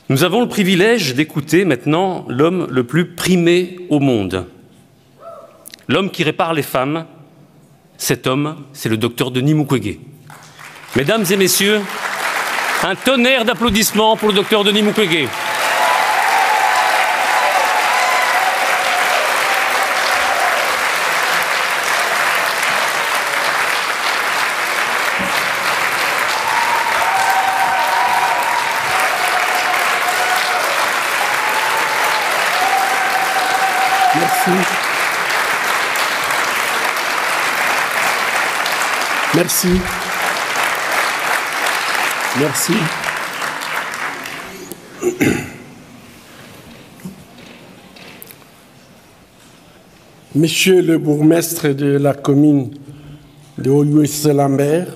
Nous avons le privilège d'écouter maintenant l'homme le plus primé au monde. L'homme qui répare les femmes, cet homme, c'est le docteur Denis Mukwege. Mesdames et messieurs, un tonnerre d'applaudissements pour le docteur Denis Mukwege. Merci. Merci. Monsieur le bourgmestre de la commune de Oyo-Lambert,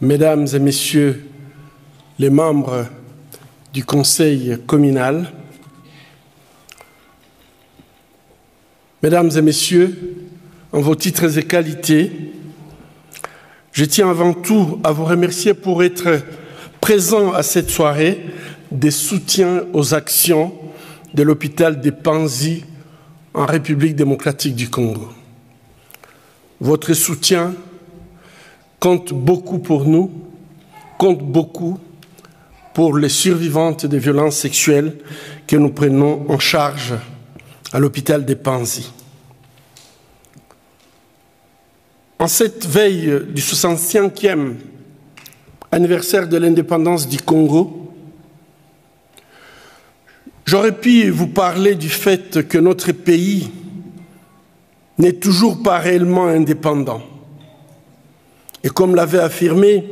Mesdames et Messieurs les membres du conseil communal, Mesdames et Messieurs, en vos titres et qualités, je tiens avant tout à vous remercier pour être présent à cette soirée de soutien aux actions de l'hôpital de Panzi en République démocratique du Congo. Votre soutien compte beaucoup pour nous, compte beaucoup pour les survivantes des violences sexuelles que nous prenons en charge à l'hôpital de Panzi. En cette veille du 65e anniversaire de l'indépendance du Congo, j'aurais pu vous parler du fait que notre pays n'est toujours pas réellement indépendant. Et comme l'avait affirmé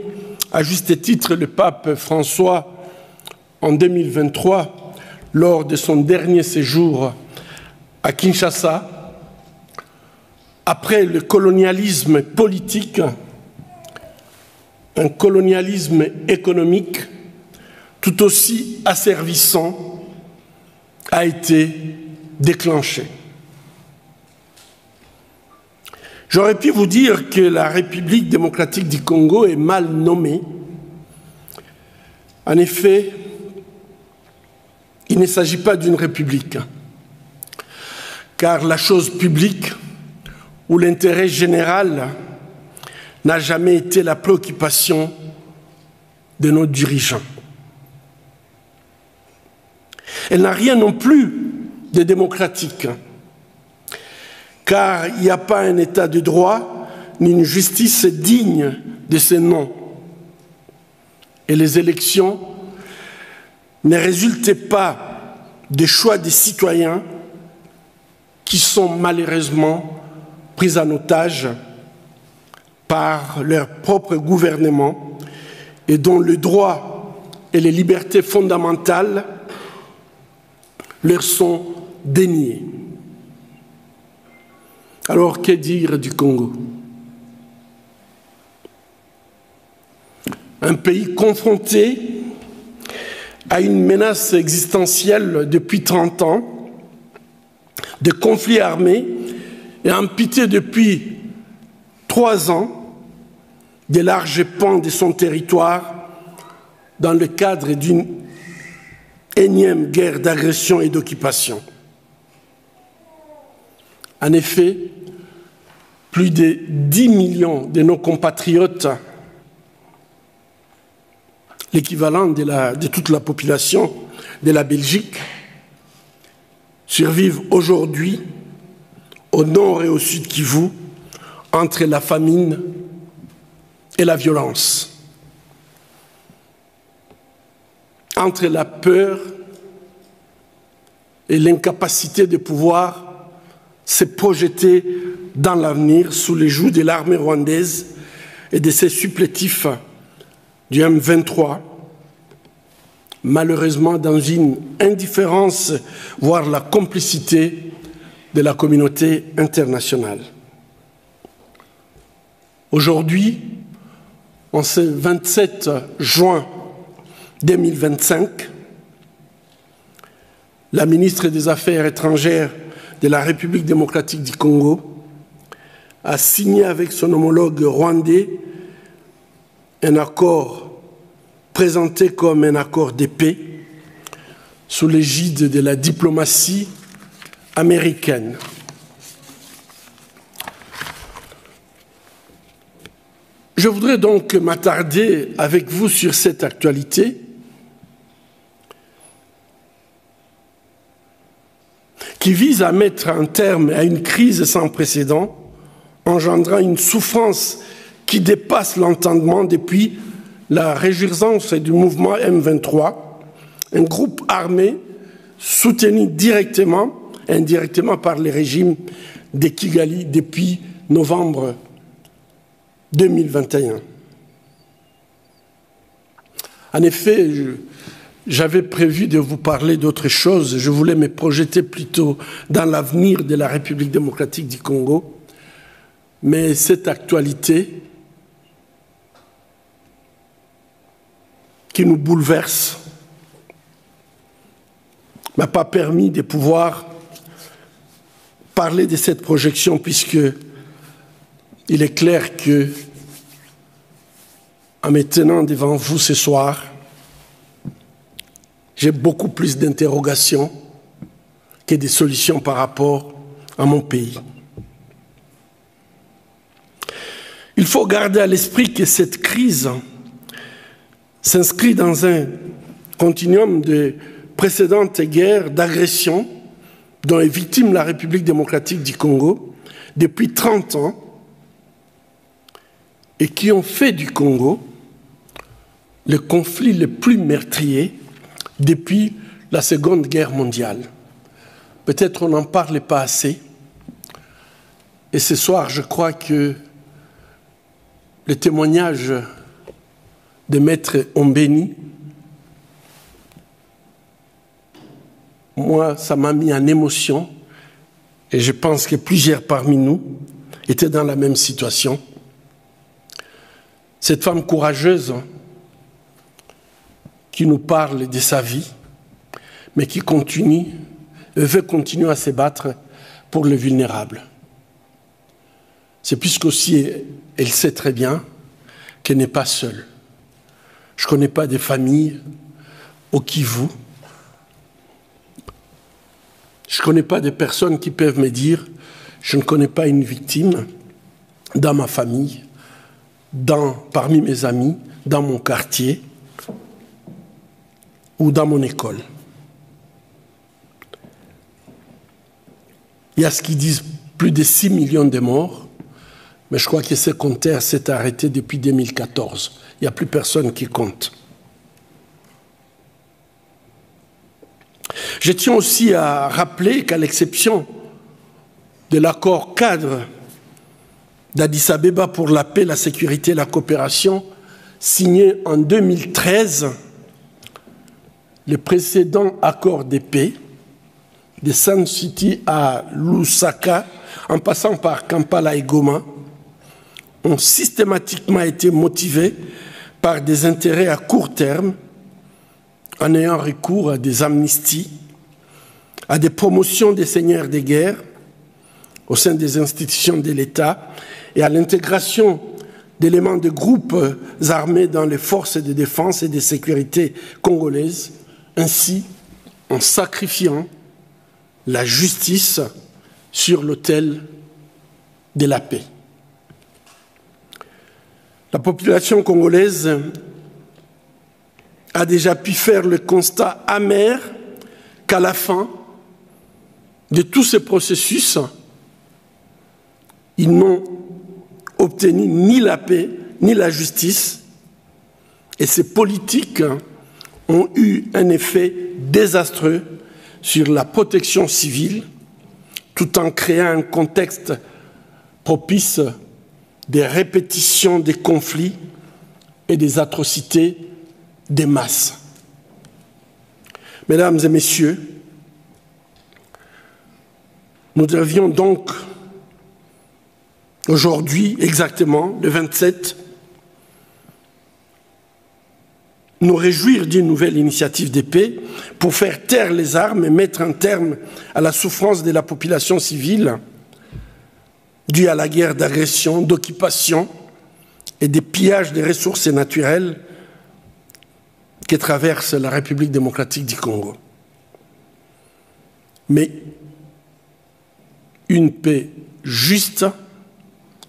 à juste titre le pape François en 2023, lors de son dernier séjour à Kinshasa, après le colonialisme politique, un colonialisme économique tout aussi asservissant a été déclenché. J'aurais pu vous dire que la République démocratique du Congo est mal nommée. En effet, il ne s'agit pas d'une république, car la chose publique où l'intérêt général n'a jamais été la préoccupation de nos dirigeants. Elle n'a rien non plus de démocratique, car il n'y a pas un état de droit ni une justice digne de ce nom. Et les élections ne résultent pas des choix des citoyens qui sont malheureusement pris en otage par leur propre gouvernement et dont le droit et les libertés fondamentales leur sont déniés. Alors, que dire du Congo? Un pays confronté à une menace existentielle depuis 30 ans, de conflits armés et amputé depuis 3 ans des larges pans de son territoire dans le cadre d'une énième guerre d'agression et d'occupation. En effet, plus de 10 millions de nos compatriotes, l'équivalent de toute la population de la Belgique, survivent aujourd'hui au nord et au sud Kivu, entre la famine et la violence, entre la peur et l'incapacité de pouvoir se projeter dans l'avenir sous les joues de l'armée rwandaise et de ses supplétifs du M23, malheureusement dans une indifférence, voire la complicité de la communauté internationale. Aujourd'hui, en ce 27 juin 2025, la ministre des Affaires étrangères de la République démocratique du Congo a signé avec son homologue rwandais un accord présenté comme un accord de paix sous l'égide de la diplomatie américaine. Je voudrais donc m'attarder avec vous sur cette actualité qui vise à mettre un terme à une crise sans précédent, engendrant une souffrance qui dépasse l'entendement depuis la résurgence du mouvement M23, un groupe armé soutenu directement et indirectement par les régimes de Kigali depuis novembre 2021. En effet, j'avais prévu de vous parler d'autre chose. Je voulais me projeter plutôt dans l'avenir de la République démocratique du Congo. Mais cette actualité qui nous bouleverse ne m'a pas permis de pouvoir parler de cette projection, puisque il est clair que, en me tenant devant vous ce soir, j'ai beaucoup plus d'interrogations que de solutions par rapport à mon pays. Il faut garder à l'esprit que cette crise s'inscrit dans un continuum de précédentes guerres d'agression dont est victime la République démocratique du Congo depuis 30 ans et qui ont fait du Congo le conflit le plus meurtrier depuis la Seconde Guerre mondiale. Peut-être on n'en parle pas assez. Et ce soir, je crois que le témoignage de Maître Ombeni, moi, ça m'a mis en émotion, et je pense que plusieurs parmi nous étaient dans la même situation. Cette femme courageuse qui nous parle de sa vie, mais qui veut continuer à se battre pour les vulnérables. C'est puisqu'aussi elle sait très bien qu'elle n'est pas seule. Je ne connais pas des familles au Kivu. Je ne connais pas des personnes qui peuvent me dire « je ne connais pas une victime dans ma famille, parmi mes amis, dans mon quartier ou dans mon école ». Il y a ce qu'ils disent plus de 6 millions de morts, mais je crois que ce compteur s'est arrêté depuis 2014. Il n'y a plus personne qui compte. Je tiens aussi à rappeler qu'à l'exception de l'accord cadre d'Addis Abeba pour la paix, la sécurité et la coopération, signé en 2013, le précédent accord de paix, de Sun City à Lusaka, en passant par Kampala et Goma, ont systématiquement été motivés par des intérêts à court terme, en ayant recours à des amnisties, à des promotions des seigneurs de guerre au sein des institutions de l'État et à l'intégration d'éléments de groupes armés dans les forces de défense et de sécurité congolaises, ainsi en sacrifiant la justice sur l'autel de la paix. La population congolaise a déjà pu faire le constat amer qu'à la fin de tous ces processus, ils n'ont obtenu ni la paix ni la justice, et ces politiques ont eu un effet désastreux sur la protection civile, tout en créant un contexte propice des répétitions des conflits et des atrocités des masses. Mesdames et messieurs, nous devions donc aujourd'hui, exactement, le 27, nous réjouir d'une nouvelle initiative de paix pour faire taire les armes et mettre un terme à la souffrance de la population civile due à la guerre d'agression, d'occupation et des pillages des ressources naturelles que traverse la République démocratique du Congo. Mais une paix juste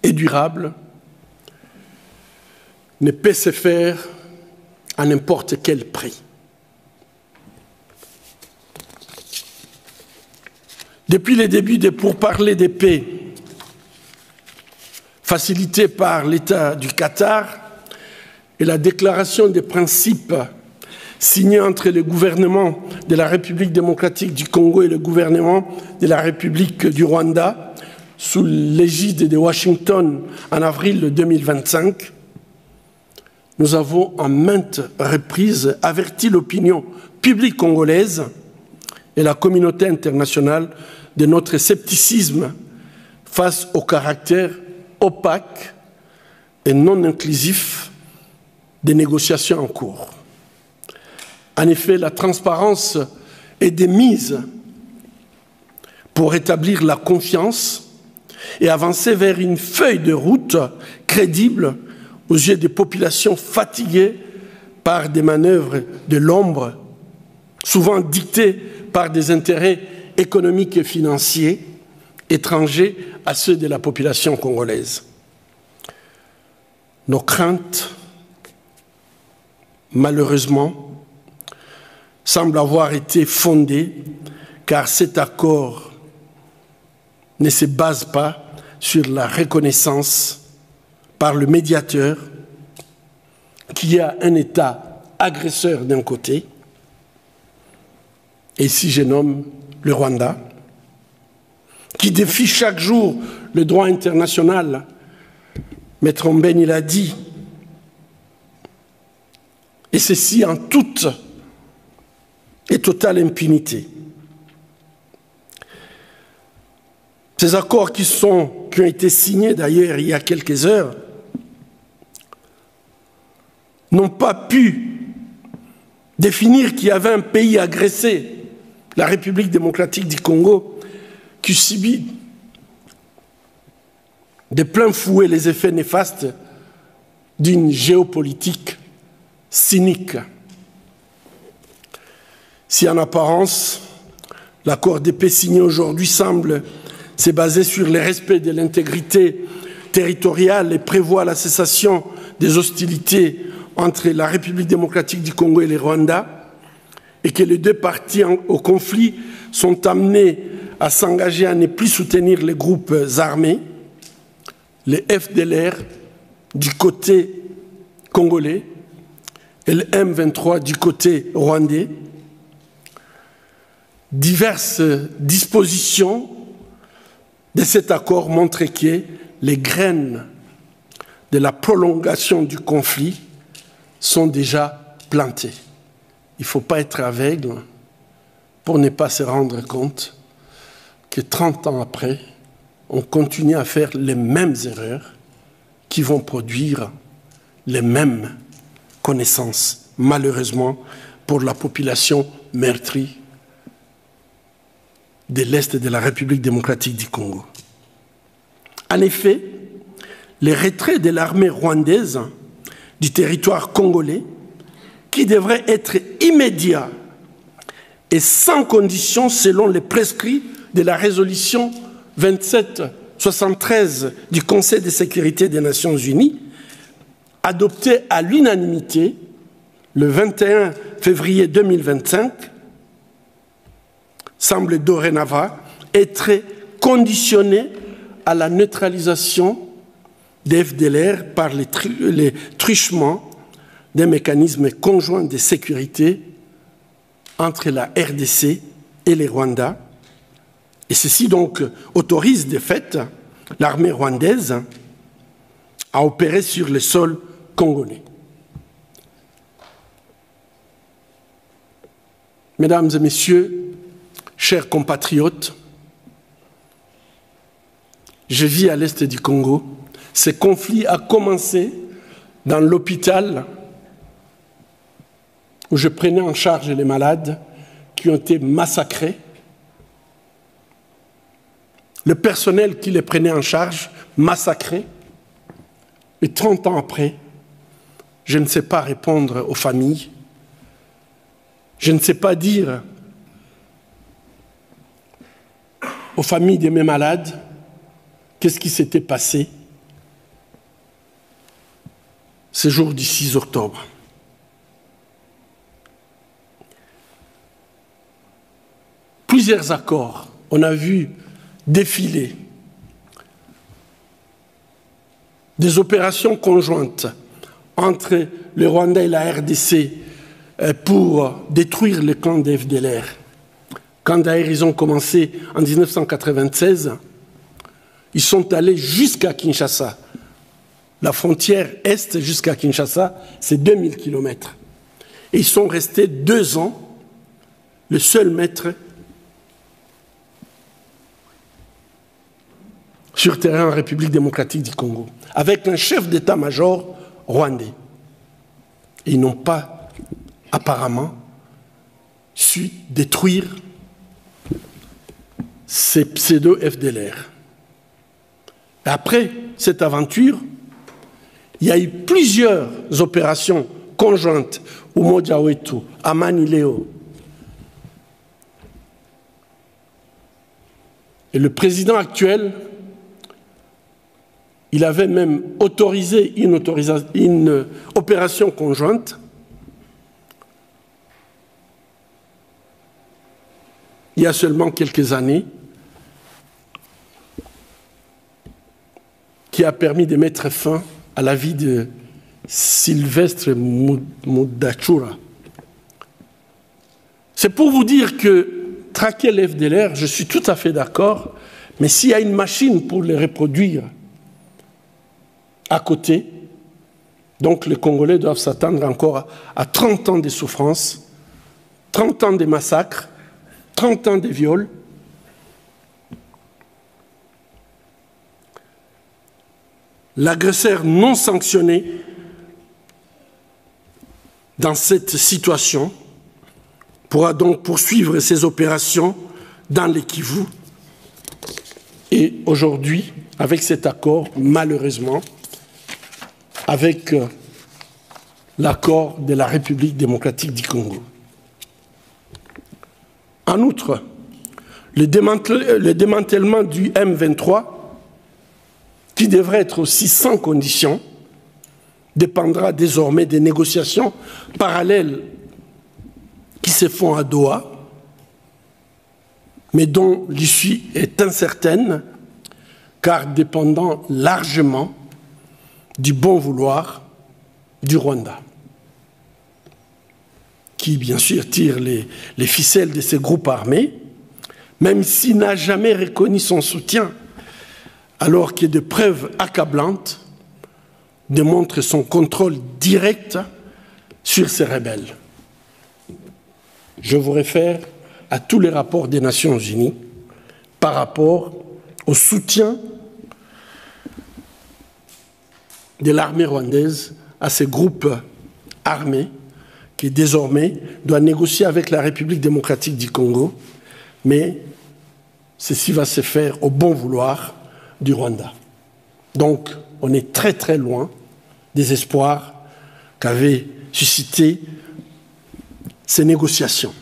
et durable ne peut se faire à n'importe quel prix. Depuis le début des pourparlers de paix facilités par l'État du Qatar et la déclaration des principes signée entre le gouvernement de la République démocratique du Congo et le gouvernement de la République du Rwanda sous l'égide de Washington en avril 2025, nous avons en maintes reprises averti l'opinion publique congolaise et la communauté internationale de notre scepticisme face au caractère opaque et non inclusif des négociations en cours. En effet, la transparence est de mise pour rétablir la confiance et avancer vers une feuille de route crédible aux yeux des populations fatiguées par des manœuvres de l'ombre, souvent dictées par des intérêts économiques et financiers étrangers à ceux de la population congolaise. Nos craintes, malheureusement, semblent avoir été fondées, car cet accord ne se base pas sur la reconnaissance par le médiateur qu'il y a un État agresseur d'un côté, et ici je nomme le Rwanda, qui défie chaque jour le droit international. Maître Mben, il a dit, et ceci en toute et totale impunité. Ces accords qui ont été signés d'ailleurs il y a quelques heures n'ont pas pu définir qu'il y avait un pays agressé, la République démocratique du Congo, qui subit de plein fouet les effets néfastes d'une géopolitique cynique. Si en apparence, l'accord de paix signé aujourd'hui semble se baser sur le respect de l'intégrité territoriale et prévoit la cessation des hostilités entre la République démocratique du Congo et le Rwanda, et que les deux parties au conflit sont amenées à s'engager à ne plus soutenir les groupes armés, les FDLR du côté congolais et le M23 du côté rwandais. Diverses dispositions de cet accord montrent que les graines de la prolongation du conflit sont déjà plantées. Il ne faut pas être aveugle pour ne pas se rendre compte que 30 ans après, on continue à faire les mêmes erreurs qui vont produire les mêmes connaissances, malheureusement, pour la population meurtrie de l'Est de la République démocratique du Congo. En effet, le retrait de l'armée rwandaise du territoire congolais, qui devrait être immédiat et sans condition selon les prescrits de la résolution 2773 du Conseil de sécurité des Nations Unies, adoptée à l'unanimité le 21 février 2025, semble dorénavant être conditionné à la neutralisation des FDLR par les truchements des mécanismes conjoints de sécurité entre la RDC et les Rwandais. Et ceci donc autorise de fait l'armée rwandaise à opérer sur le sol congolais. Mesdames et messieurs, chers compatriotes, je vis à l'est du Congo. Ce conflit a commencé dans l'hôpital où je prenais en charge les malades qui ont été massacrés. Le personnel qui les prenait en charge, massacré. Et 30 ans après, je ne sais pas répondre aux familles Je ne sais pas dire aux familles de mes malades qu'est-ce qui s'était passé ce jour du 6 octobre. Plusieurs accords, on a vu défiler des opérations conjointes entre le Rwanda et la RDC pour détruire le clan des FDLR. Quand d'ailleurs ils ont commencé en 1996, ils sont allés jusqu'à Kinshasa. La frontière est jusqu'à Kinshasa, c'est 2000 km. Et ils sont restés 2 ans, le seul maître sur terrain en République démocratique du Congo, avec un chef d'état-major rwandais. Et ils n'ont pas, apparemment, su détruire ces pseudo-FDLR. Après cette aventure, il y a eu plusieurs opérations conjointes au Umoja Wetu, à Manileo. Et le président actuel, il avait même autorisé une opération conjointe il y a seulement quelques années qui a permis de mettre fin à la vie de Sylvestre Mudachura. C'est pour vous dire que traquer les FDLR, je suis tout à fait d'accord, mais s'il y a une machine pour les reproduire à côté, donc les Congolais doivent s'attendre encore à 30 ans de souffrance, 30 ans de massacres, 30 ans de viols. L'agresseur non sanctionné dans cette situation pourra donc poursuivre ses opérations dans le Kivu. Et aujourd'hui, avec cet accord, malheureusement, avec l'accord de la République démocratique du Congo. En outre, le démantèlement du M23, qui devrait être aussi sans condition, dépendra désormais des négociations parallèles qui se font à Doha, mais dont l'issue est incertaine, car dépendant largement du bon vouloir du Rwanda, qui bien sûr tire les ficelles de ces groupes armés, même s'il n'a jamais reconnu son soutien, alors que des preuves accablantes démontrent son contrôle direct sur ces rebelles. Je vous réfère à tous les rapports des Nations Unies par rapport au soutien de l'armée rwandaise à ces groupes armés qui désormais doit négocier avec la République démocratique du Congo, mais ceci va se faire au bon vouloir du Rwanda. Donc, on est très très loin des espoirs qu'avaient suscité ces négociations.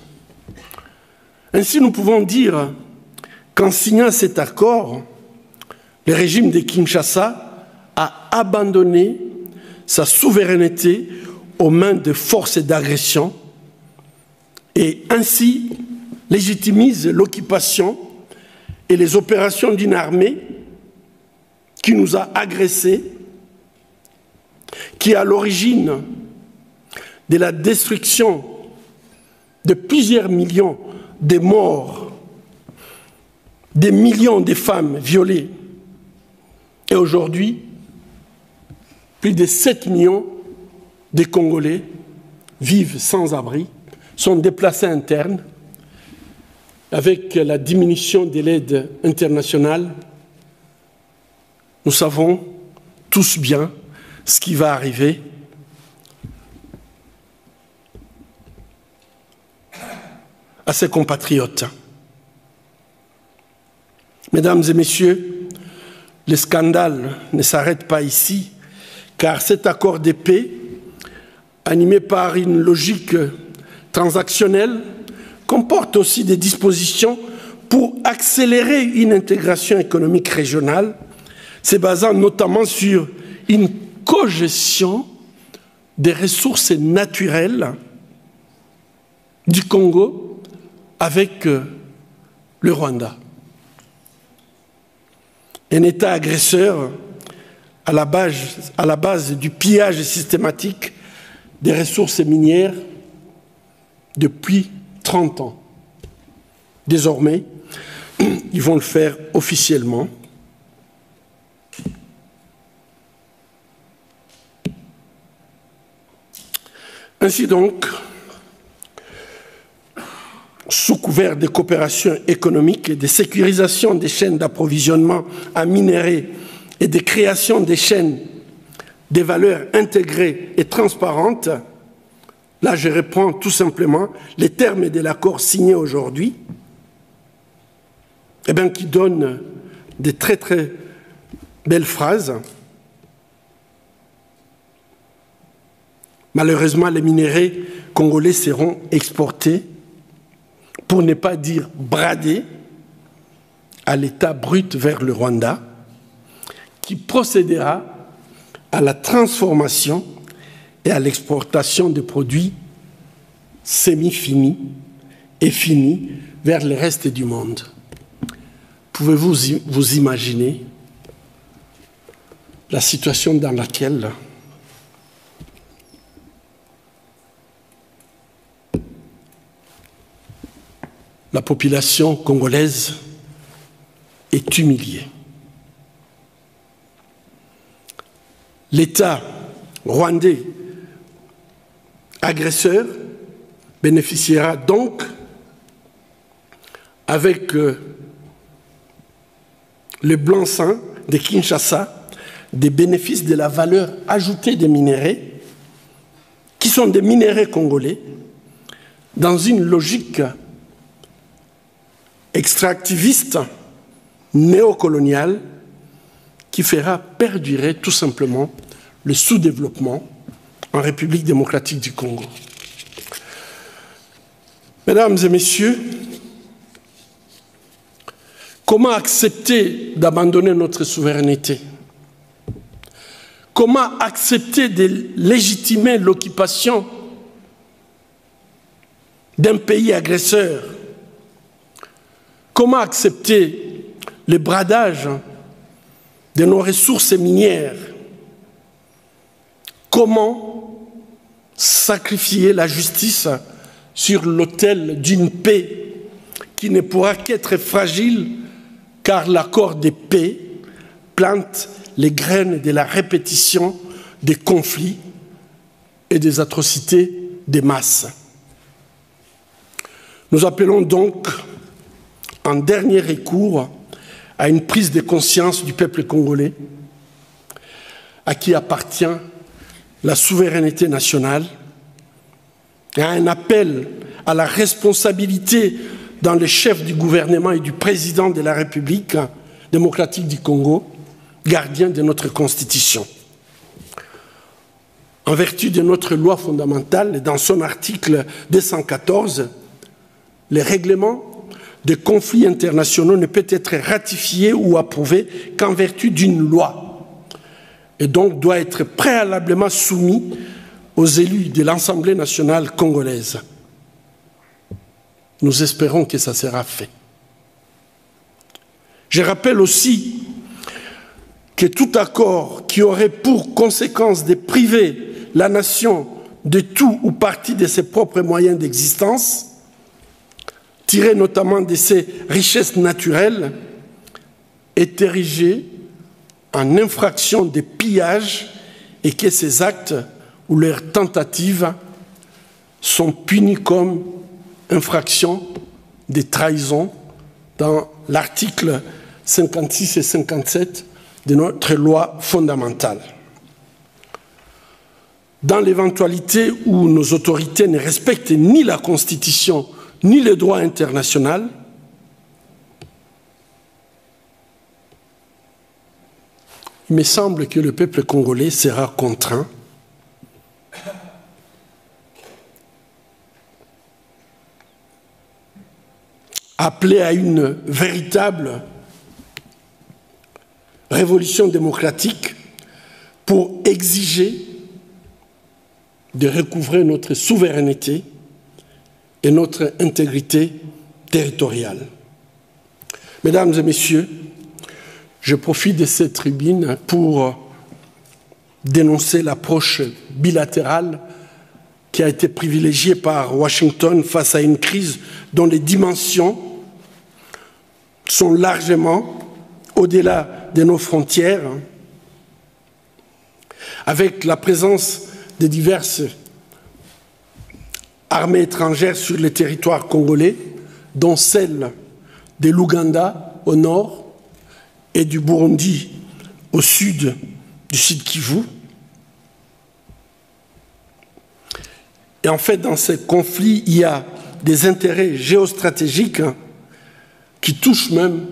Ainsi, nous pouvons dire qu'en signant cet accord, le régime de Kinshasa a abandonné sa souveraineté aux mains de forces d'agression et ainsi légitimise l'occupation et les opérations d'une armée qui nous a agressés, qui est à l'origine de la destruction de plusieurs millions de morts, des millions de femmes violées. Et aujourd'hui, plus de 7 millions de Congolais vivent sans abri, sont déplacés internes. Avec la diminution de l'aide internationale, nous savons tous bien ce qui va arriver. À ses compatriotes. Mesdames et messieurs, le scandale ne s'arrête pas ici, car cet accord de paix, animé par une logique transactionnel comporte aussi des dispositions pour accélérer une intégration économique régionale, se basant notamment sur une cogestion des ressources naturelles du Congo avec le Rwanda. Un État agresseur à la base du pillage systématique des ressources minières depuis 30 ans. Désormais, ils vont le faire officiellement. Ainsi donc, sous couvert de coopération économique et de sécurisation des chaînes d'approvisionnement en minerais et de création des chaînes de valeur intégrées et transparentes, là je reprends tout simplement les termes de l'accord signé aujourd'hui, eh bien, qui donne de très très belles phrases. Malheureusement, les minéraux congolais seront exportés, pour ne pas dire bradés, à l'état brut vers le Rwanda, qui procédera à la transformation et à l'exportation de produits semi-finis et finis vers le reste du monde. Pouvez-vous vous imaginer la situation dans laquelle la population congolaise est humiliée? L'État rwandais agresseur bénéficiera donc, avec le blanc-seing de Kinshasa, des bénéfices de la valeur ajoutée des minéraux, qui sont des minéraux congolais, dans une logique extractiviste, néocoloniale, qui fera perdurer tout simplement le sous-développement en République démocratique du Congo. Mesdames et messieurs, comment accepter d'abandonner notre souveraineté? Comment accepter de légitimer l'occupation d'un pays agresseur? Comment accepter le bradage de nos ressources minières? Comment sacrifier la justice sur l'autel d'une paix qui ne pourra qu'être fragile, car l'accord de paix plante les graines de la répétition des conflits et des atrocités des masses. Nous appelons donc, en dernier recours, à une prise de conscience du peuple congolais, à qui appartient la souveraineté nationale, et à un appel à la responsabilité dans les chefs du gouvernement et du président de la République démocratique du Congo, gardien de notre Constitution. En vertu de notre loi fondamentale, dans son article 214, les règlements de conflits internationaux ne peut être ratifié ou approuvé qu'en vertu d'une loi, et donc doit être préalablement soumis aux élus de l'Assemblée nationale congolaise. Nous espérons que ça sera fait. Je rappelle aussi que tout accord qui aurait pour conséquence de priver la nation de tout ou partie de ses propres moyens d'existence, tirés notamment de ses richesses naturelles, est érigé en infraction de pillage et que ces actes ou leurs tentatives sont punis comme infraction de trahison dans l'article 56 et 57 de notre loi fondamentale. Dans l'éventualité où nos autorités ne respectent ni la Constitution ni le droit international, il me semble que le peuple congolais sera contraint appelé à une véritable révolution démocratique pour exiger de recouvrer notre souveraineté et notre intégrité territoriale. Mesdames et messieurs, je profite de cette tribune pour dénoncer l'approche bilatérale qui a été privilégiée par Washington face à une crise dont les dimensions sont largement au-delà de nos frontières, avec la présence de diverses armées étrangères sur le territoire congolais, dont celle de l'Ouganda au nord et du Burundi au sud du Sud Kivu. Et en fait, dans ce conflit, il y a des intérêts géostratégiques qui touchent même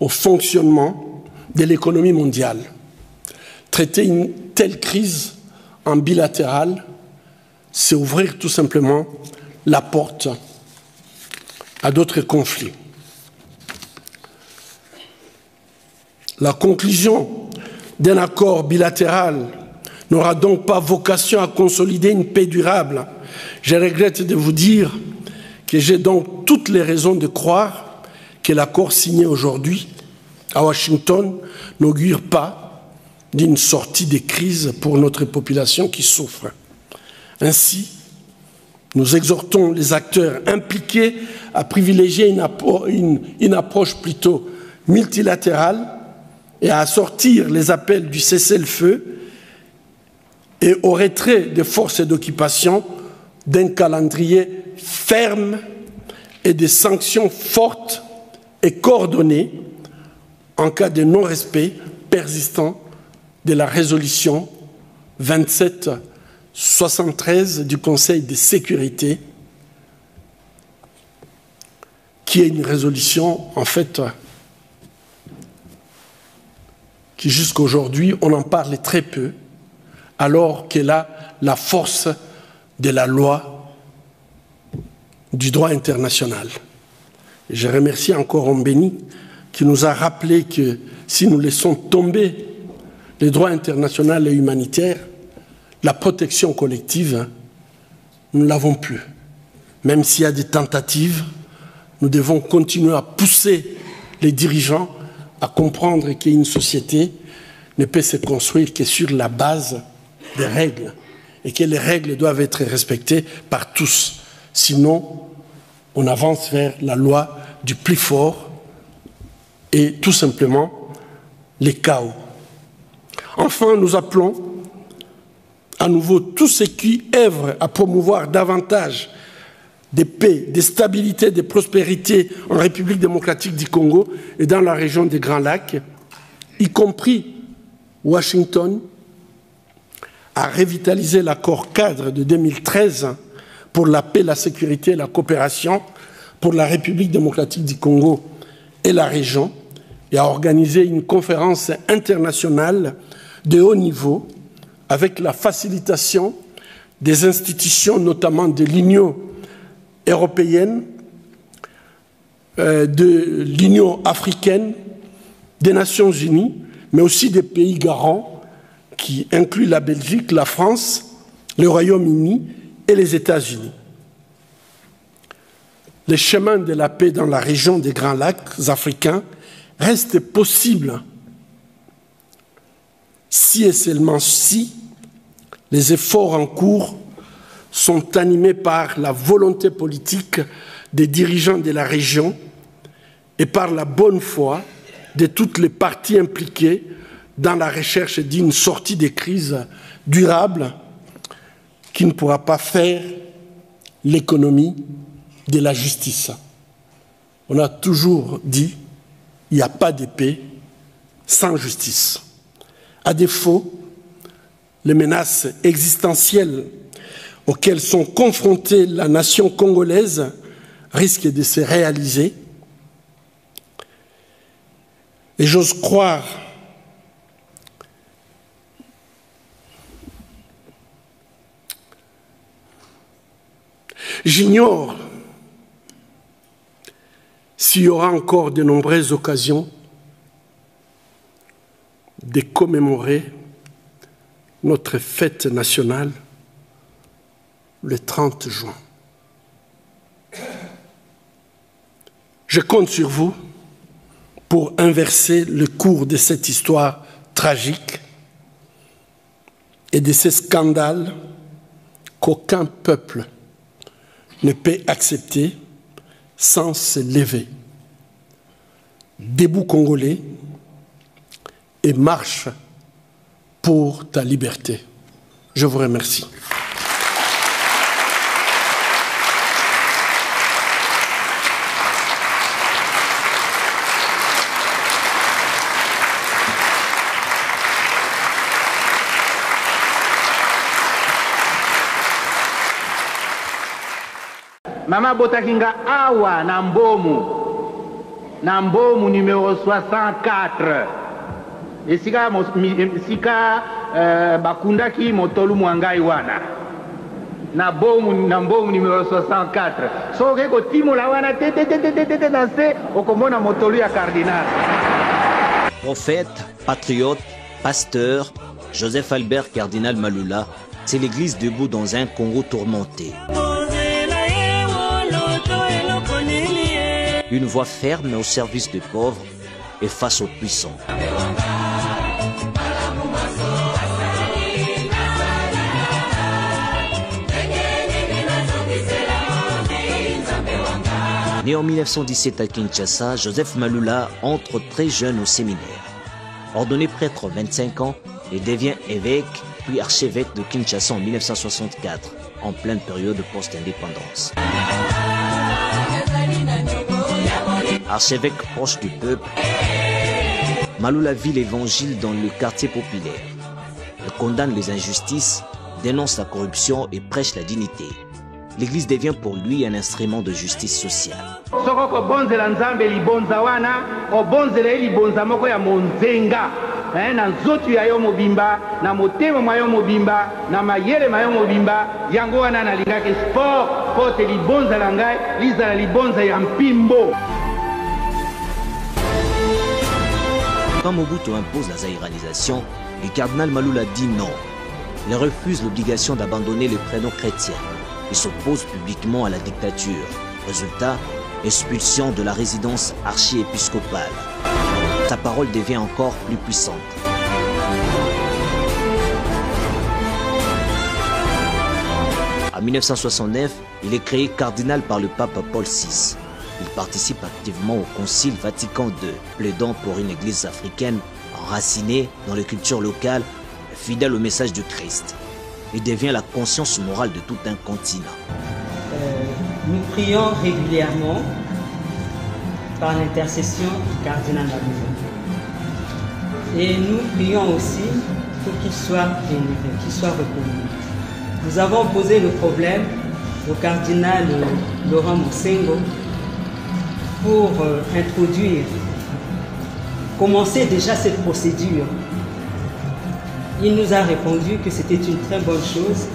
au fonctionnement de l'économie mondiale. Traiter une telle crise en bilatéral, c'est ouvrir tout simplement la porte à d'autres conflits. La conclusion d'un accord bilatéral n'aura donc pas vocation à consolider une paix durable. Je regrette de vous dire que j'ai donc toutes les raisons de croire que l'accord signé aujourd'hui à Washington n'augure pas d'une sortie des crises pour notre population qui souffre. Ainsi, nous exhortons les acteurs impliqués à privilégier une approche plutôt multilatérale et à assortir les appels du cessez-le-feu et au retrait des forces d'occupation d'un calendrier ferme et des sanctions fortes et coordonnées en cas de non-respect persistant de la résolution 2773 du Conseil de sécurité, qui est une résolution, en fait, qui jusqu'à aujourd'hui, on en parle très peu, alors qu'elle a la force de la loi du droit international. Et je remercie encore Ombeni qui nous a rappelé que si nous laissons tomber le droit international et humanitaire, la protection collective, nous ne l'avons plus. Même s'il y a des tentatives, nous devons continuer à pousser les dirigeants à comprendre qu'une société ne peut se construire que sur la base des règles et que les règles doivent être respectées par tous. Sinon, on avance vers la loi du plus fort et tout simplement les chaos. Enfin, nous appelons à nouveau tous ceux qui œuvrent à promouvoir davantage de paix, de stabilité, de prospérité en République démocratique du Congo et dans la région des Grands Lacs, y compris Washington, à revitaliser l'accord cadre de 2013 pour la paix, la sécurité et la coopération pour la République démocratique du Congo et la région, et à organiser une conférence internationale de haut niveau avec la facilitation des institutions, notamment de l'Union européenne, de l'Union africaine, des Nations unies, mais aussi des pays garants qui incluent la Belgique, la France, le Royaume-Uni et les États-Unis. Le chemin de la paix dans la région des Grands Lacs africains reste possible si et seulement si les efforts en cours sont animés par la volonté politique des dirigeants de la région et par la bonne foi de toutes les parties impliquées dans la recherche d'une sortie des crises durable qui ne pourra pas faire l'économie de la justice. On a toujours dit il n'y a pas de paix sans justice. À défaut, les menaces existentielles auxquelles sont confrontées la nation congolaise risquent de se réaliser. Et j'ose croire j'ignore s'il y aura encore de nombreuses occasions de commémorer notre fête nationale le 30 juin. Je compte sur vous pour inverser le cours de cette histoire tragique et de ces scandales qu'aucun peuple ne peut accepter sans se lever. Debout Congolais et marche pour ta liberté. Je vous remercie. Mama Botakinga awa na mbomu numéro 64 esika bakundaki motolu mwangai wana na mbomu numéro 64 soke kotimola wana tete na se okomona motolu ya cardinal. Prophète, patriote, pasteur, Joseph Albert Cardinal Malula, c'est l'église debout dans un Congo tourmenté. Une voix ferme au service des pauvres et face aux puissants. Né en 1917 à Kinshasa, Joseph Malula entre très jeune au séminaire. Ordonné prêtre à 25 ans, il devient évêque puis archevêque de Kinshasa en 1964, en pleine période post-indépendance. Archevêque proche du peuple, Malula vit l'évangile dans le quartier populaire. Il condamne les injustices, dénonce la corruption et prêche la dignité. L'église devient pour lui un instrument de justice sociale. Na nzoto ya yo mobimba na motema ma yo mobimba na mayele ma yo mobimba yango wana nalingaki sport po te libonza la ngai lizala libonza ya mpimbo. Quand Mobutu impose la zaïranisation, le cardinal Malula dit non. Il refuse l'obligation d'abandonner les prénoms chrétiens. Il s'oppose publiquement à la dictature. Résultat, expulsion de la résidence archiépiscopale. Sa parole devient encore plus puissante. En 1969, il est créé cardinal par le pape Paul VI. Il participe activement au Concile Vatican II, plaidant pour une église africaine enracinée dans les cultures locales, fidèle au message du Christ. Il devient la conscience morale de tout un continent. Nous prions régulièrement par l'intercession du cardinal Malula. Et nous prions aussi pour qu'il soit vénéré, qu'il soit reconnu. Nous avons posé le problème au cardinal Laurent Moussengo pour introduire, commencer déjà cette procédure. Il nous a répondu que c'était une très bonne chose,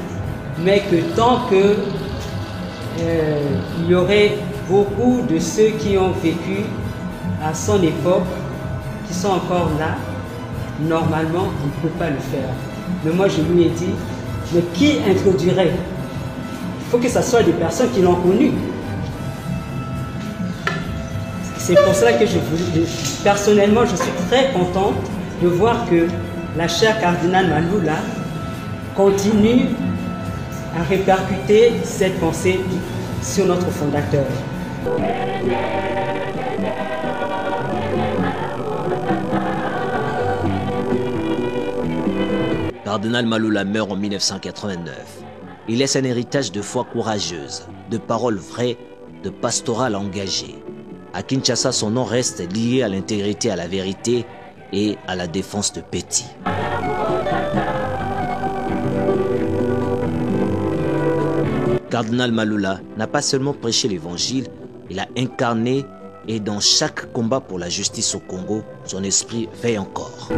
mais que tant que il y aurait beaucoup de ceux qui ont vécu à son époque, qui sont encore là, normalement, on ne peut pas le faire. Mais moi, je lui ai dit, mais qui introduirait? Il faut que ce soit des personnes qui l'ont connu. C'est pour cela que personnellement, je suis très contente de voir que la chère cardinal Malula continue à répercuter cette pensée sur notre fondateur. Cardinal Malula meurt en 1989. Il laisse un héritage de foi courageuse, de paroles vraies, de pastoral engagé. À Kinshasa, son nom reste lié à l'intégrité, à la vérité et à la défense de Péti. Cardinal Malula n'a pas seulement prêché l'évangile, il a incarné et dans chaque combat pour la justice au Congo, son esprit veille encore.